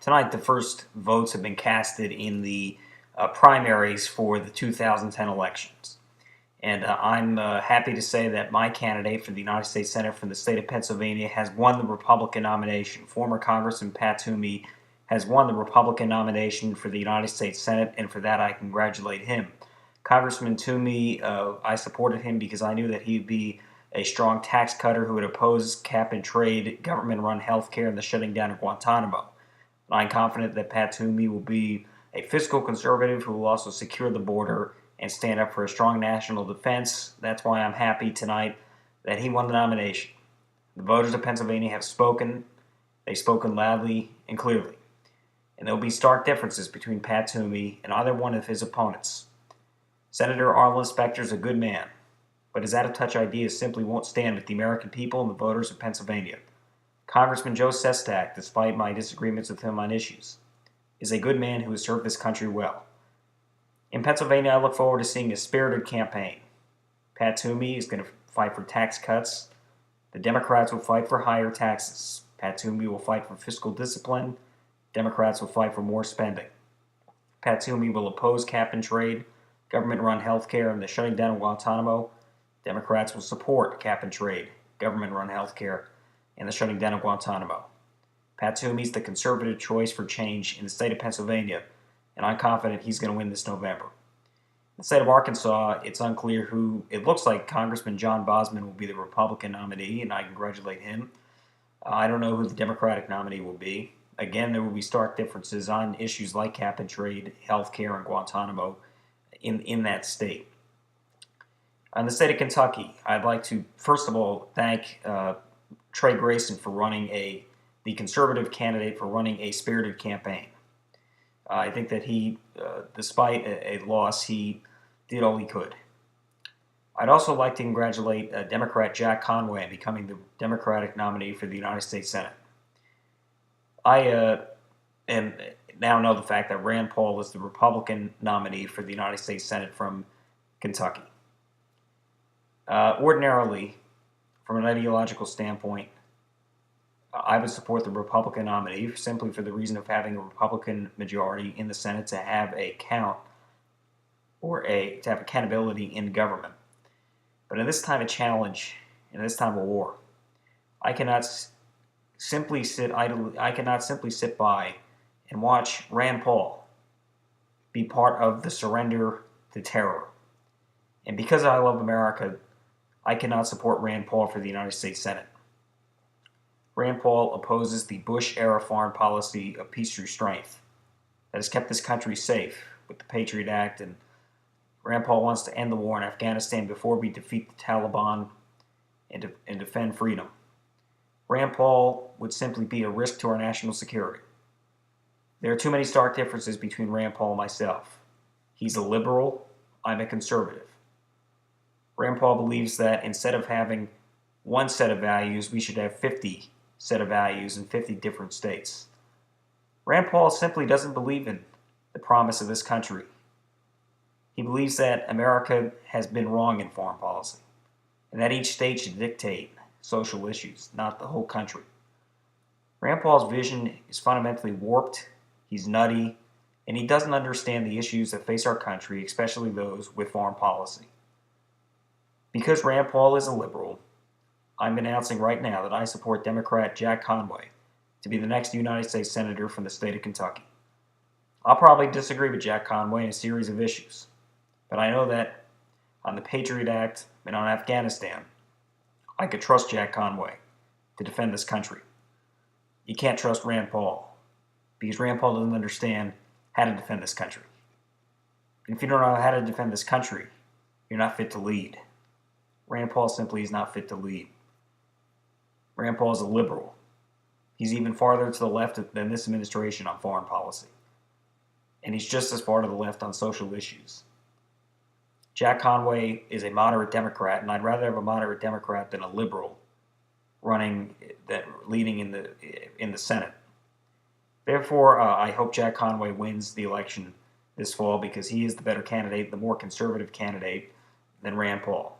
Tonight, the first votes have been casted in the primaries for the 2010 elections. And I'm happy to say that my candidate for the United States Senate from the state of Pennsylvania has won the Republican nomination. Former Congressman Pat Toomey has won the Republican nomination for the United States Senate, and for that I congratulate him. Congressman Toomey, I supported him because I knew that he'd be a strong tax cutter who would oppose cap and trade, government-run health care, and the shutting down of Guantanamo. I'm confident that Pat Toomey will be a fiscal conservative who will also secure the border and stand up for a strong national defense. That's why I'm happy tonight that he won the nomination. The voters of Pennsylvania have spoken. They've spoken loudly and clearly. And there will be stark differences between Pat Toomey and either one of his opponents. Senator Arlen Specter is a good man, but his out-of-touch ideas simply won't stand with the American people and the voters of Pennsylvania. Congressman Joe Sestak, despite my disagreements with him on issues, is a good man who has served this country well. In Pennsylvania, I look forward to seeing a spirited campaign. Pat Toomey is going to fight for tax cuts. The Democrats will fight for higher taxes. Pat Toomey will fight for fiscal discipline. Democrats will fight for more spending. Pat Toomey will oppose cap and trade, government-run health care, and the shutting down of Guantanamo. Democrats will support cap and trade, government-run health care, and the shutting down of Guantanamo. Pat Toomey is the conservative choice for change in the state of Pennsylvania, and I'm confident he's going to win this November. In the state of Arkansas, it's unclear who. It looks like Congressman John Bosman will be the Republican nominee, and I congratulate him. I don't know who the Democratic nominee will be. Again, there will be stark differences on issues like cap and trade, health care, and Guantanamo in that state. In the state of Kentucky, I'd like to, first of all, thank Trey Grayson for the conservative candidate for running a spirited campaign. I think that he, despite a loss, he did all he could. I'd also like to congratulate Democrat Jack Conway on becoming the Democratic nominee for the United States Senate. I now know the fact that Rand Paul is the Republican nominee for the United States Senate from Kentucky. Ordinarily, from an ideological standpoint, I would support the Republican nominee simply for the reason of having a Republican majority in the Senate to have a count or to have accountability in government. But in this time of challenge, in this time of war, I cannot simply sit by and watch Rand Paul be part of the surrender to terror. And because I love America, I cannot support Rand Paul for the United States Senate. Rand Paul opposes the Bush-era foreign policy of peace through strength that has kept this country safe with the Patriot Act, and Rand Paul wants to end the war in Afghanistan before we defeat the Taliban and defend freedom. Rand Paul would simply be a risk to our national security. There are too many stark differences between Rand Paul and myself. He's a liberal, I'm a conservative. Rand Paul believes that instead of having one set of values, we should have 50 set of values in 50 different states. Rand Paul simply doesn't believe in the promise of this country. He believes that America has been wrong in foreign policy, and that each state should dictate social issues, not the whole country. Rand Paul's vision is fundamentally warped, he's nutty, and he doesn't understand the issues that face our country, especially those with foreign policy. Because Rand Paul is a liberal, I'm announcing right now that I support Democrat Jack Conway to be the next United States Senator from the state of Kentucky. I'll probably disagree with Jack Conway in a series of issues, but I know that on the Patriot Act and on Afghanistan, I could trust Jack Conway to defend this country. You can't trust Rand Paul because Rand Paul doesn't understand how to defend this country. And if you don't know how to defend this country, you're not fit to lead. Rand Paul simply is not fit to lead. Rand Paul is a liberal. He's even farther to the left than this administration on foreign policy. And he's just as far to the left on social issues. Jack Conway is a moderate Democrat, and I'd rather have a moderate Democrat than a liberal leading in the Senate. Therefore, I hope Jack Conway wins the election this fall because he is the better candidate, the more conservative candidate than Rand Paul.